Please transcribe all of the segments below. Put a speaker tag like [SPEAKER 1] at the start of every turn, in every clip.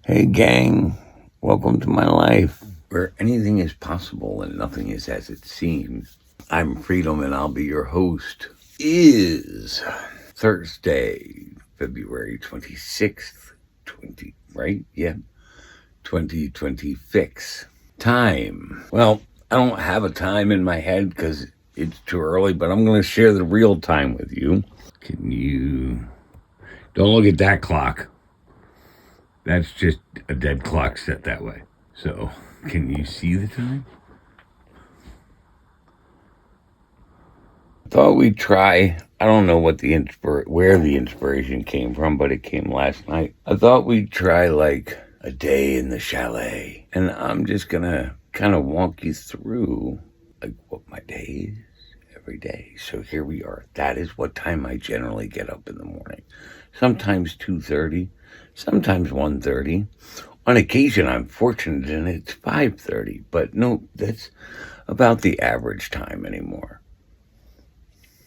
[SPEAKER 1] Hey gang, welcome to my life, where anything is possible and nothing is as it seems. I'm Freedom and I'll be your host. Is Thursday, February 26th, 2026. Time. Well, I don't have a time in my head because it's too early, but I'm going to share the real time with you. Don't look at that clock. That's just a dead clock set that way. So, can you see the time? Thought we'd try. I don't know what where the inspiration came from, but it came last night. I thought we'd try like a day in the chalet, and I'm just gonna kind of walk you through like what my day is every day. So here we are. That is what time I generally get up in the morning. Sometimes 2:30. Sometimes 1:30. On occasion, I'm fortunate and it's 5:30, but no, that's about the average time anymore.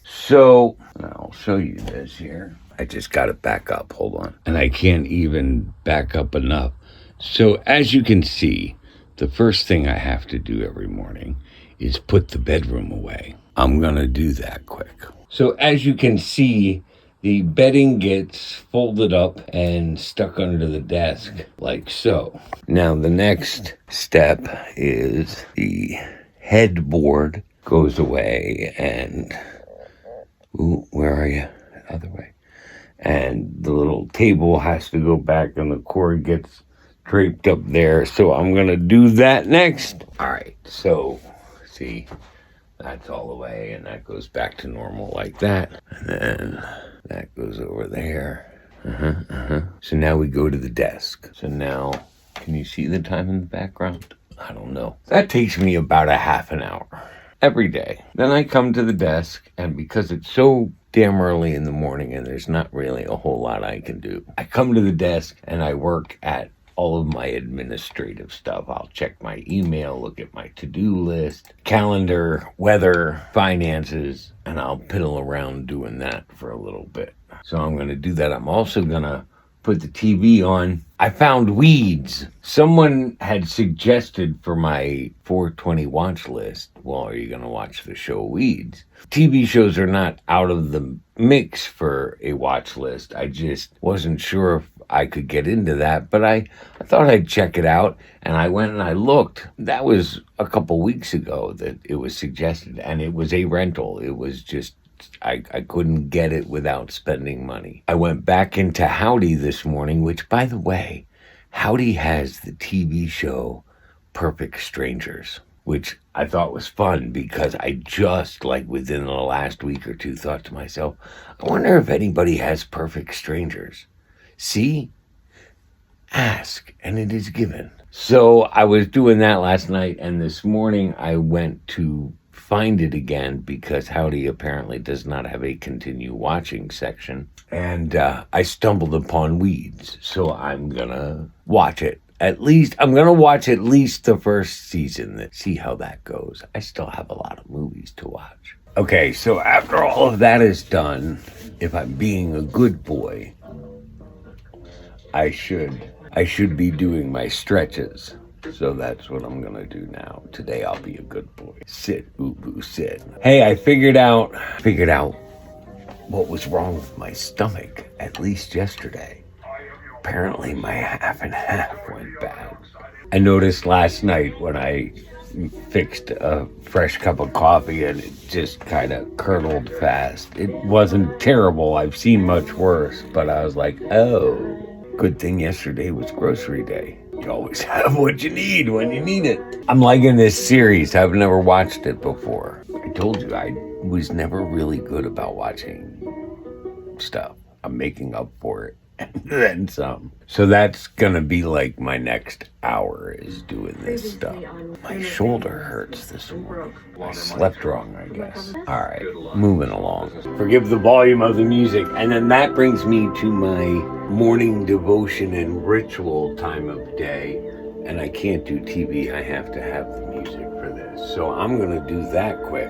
[SPEAKER 1] So, I'll show you this here. I just got it back up. Hold on. And I can't even back up enough. So, as you can see, the first thing I have to do every morning is put the bedroom away. I'm going to do that quick. So, as you can see, the bedding gets folded up and stuck under the desk like so. Now the next step is the headboard goes away and, where are you? The other way. And the little table has to go back and the cord gets draped up there. So I'm going to do that next. All right. So see, that's all the way and that goes back to normal like that. And then that goes over there. So now we go to the desk. So now, can you see the time in the background? I don't know. That takes me about a half an hour every day. Then I come to the desk, and because it's so damn early in the morning and there's not really a whole lot I can do, I come to the desk and I work at all of my administrative stuff. I'll check my email, look at my to-do list, calendar, weather, finances, and I'll piddle around doing that for a little bit. So I'm going to do that. I'm also going to put the TV on. I found Weeds. Someone had suggested for my 420 watch list, well, are you going to watch the show Weeds? TV shows are not out of the mix for a watch list. I just wasn't sure if I could get into that, but I thought I'd check it out, and I went and I looked. That was a couple weeks ago that it was suggested, and it was a rental. It was just, I couldn't get it without spending money. I went back into Howdy this morning, which, by the way, Howdy has the TV show Perfect Strangers, which I thought was fun because I just, like within the last week or two, thought to myself, I wonder if anybody has Perfect Strangers. See? Ask, and it is given. So I was doing that last night, and this morning I went to find it again because Howdy apparently does not have a continue watching section. And I stumbled upon Weeds, so I'm gonna watch it. I'm gonna watch at least the first season, see how that goes. I still have a lot of movies to watch. Okay, so after all of that is done, if I'm being a good boy, I should be doing my stretches. So that's what I'm gonna do now. Today I'll be a good boy. Sit, boo-boo, sit. Hey, I figured out what was wrong with my stomach, at least yesterday. Apparently my half and half went bad. I noticed last night when I fixed a fresh cup of coffee and it just kind of curdled fast. It wasn't terrible. I've seen much worse, but I was like, oh, good thing yesterday was grocery day. You always have what you need when you need it. I'm liking this series. I've never watched it before. I told you I was never really good about watching stuff. I'm making up for it and then some. So that's gonna be like my next hour is doing this stuff. My shoulder hurts this morning. I slept wrong, I guess. All right, moving along. Forgive the volume of the music. And then that brings me to my morning devotion and ritual time of day. And I can't do TV. I have to have the music for this. So I'm gonna do that quick.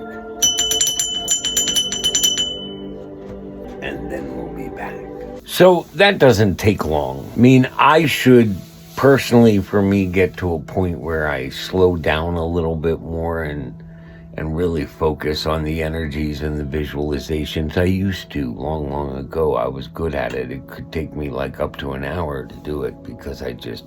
[SPEAKER 1] And then we'll be back. So that doesn't take long. I mean, I should personally, for me, get to a point where I slow down a little bit more and really focus on the energies and the visualizations. I used to long ago. I was good at it. It could take me like up to an hour to do it because I just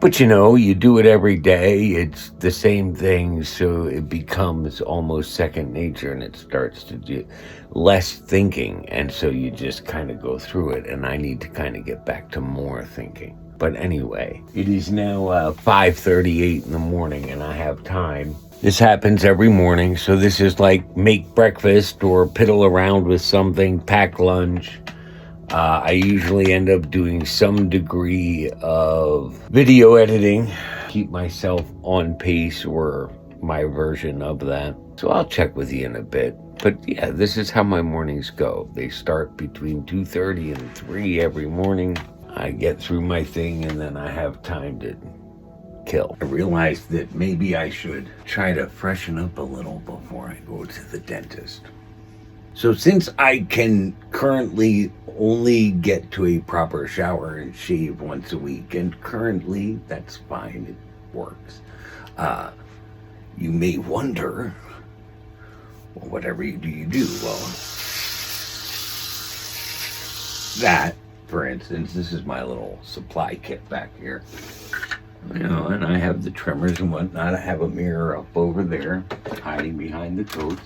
[SPEAKER 1] but you know, you do it every day. It's the same thing, so it becomes almost second nature, and it starts to do less thinking, and so you just kind of go through it. And I need to kind of get back to more thinking. But anyway, it is now 5:38 in the morning, and I have time. This happens every morning, so this is like make breakfast or piddle around with something, pack lunch. I usually end up doing some degree of video editing, keep myself on pace or my version of that. So I'll check with you in a bit. But yeah, this is how my mornings go. They start between 2:30 and 3 every morning. I get through my thing, and then I have time to kill. I realized that maybe I should try to freshen up a little before I go to the dentist. So since I can currently only get to a proper shower and shave once a week, and currently that's fine, it works. You may wonder, well, whatever you do? Well, that, for instance, this is my little supply kit back here. You know, and I have the trimmers and whatnot. I have a mirror up over there, hiding behind the coats.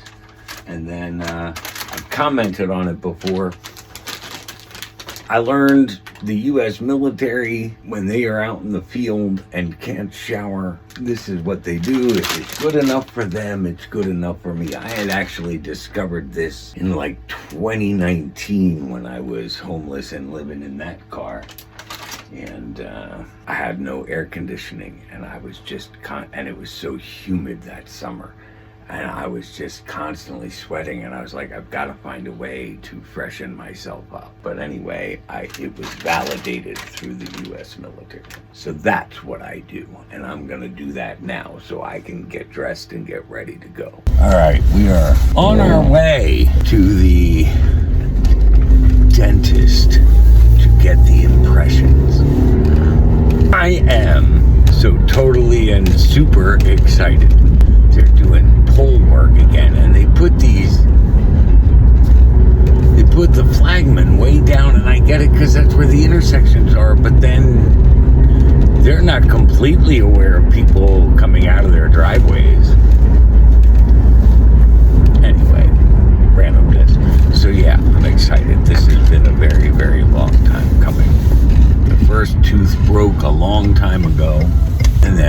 [SPEAKER 1] And then I've commented on it before. I learned the U.S. military, when they are out in the field and can't shower, this is what they do. If it's good enough for them, it's good enough for me. I had actually discovered this in like 2019 when I was homeless and living in that car. And I had no air conditioning, and I was just and it was so humid that summer, and I was just constantly sweating, and I was like, I've got to find a way to freshen myself up. But anyway, it was validated through the U.S. military. So that's what I do, and I'm going to do that now so I can get dressed and get ready to go. All right, we are on our way to the dentist to get the impressions. I am so totally and super excited. They're doing pole work again, and they put the flagman way down, and I get it because that's where the intersections are, but then they're not completely aware of people coming out of their driveways. Anyway, randomness. So yeah, I'm excited. This has been a very, very long time coming. The first tooth broke a long time ago, and then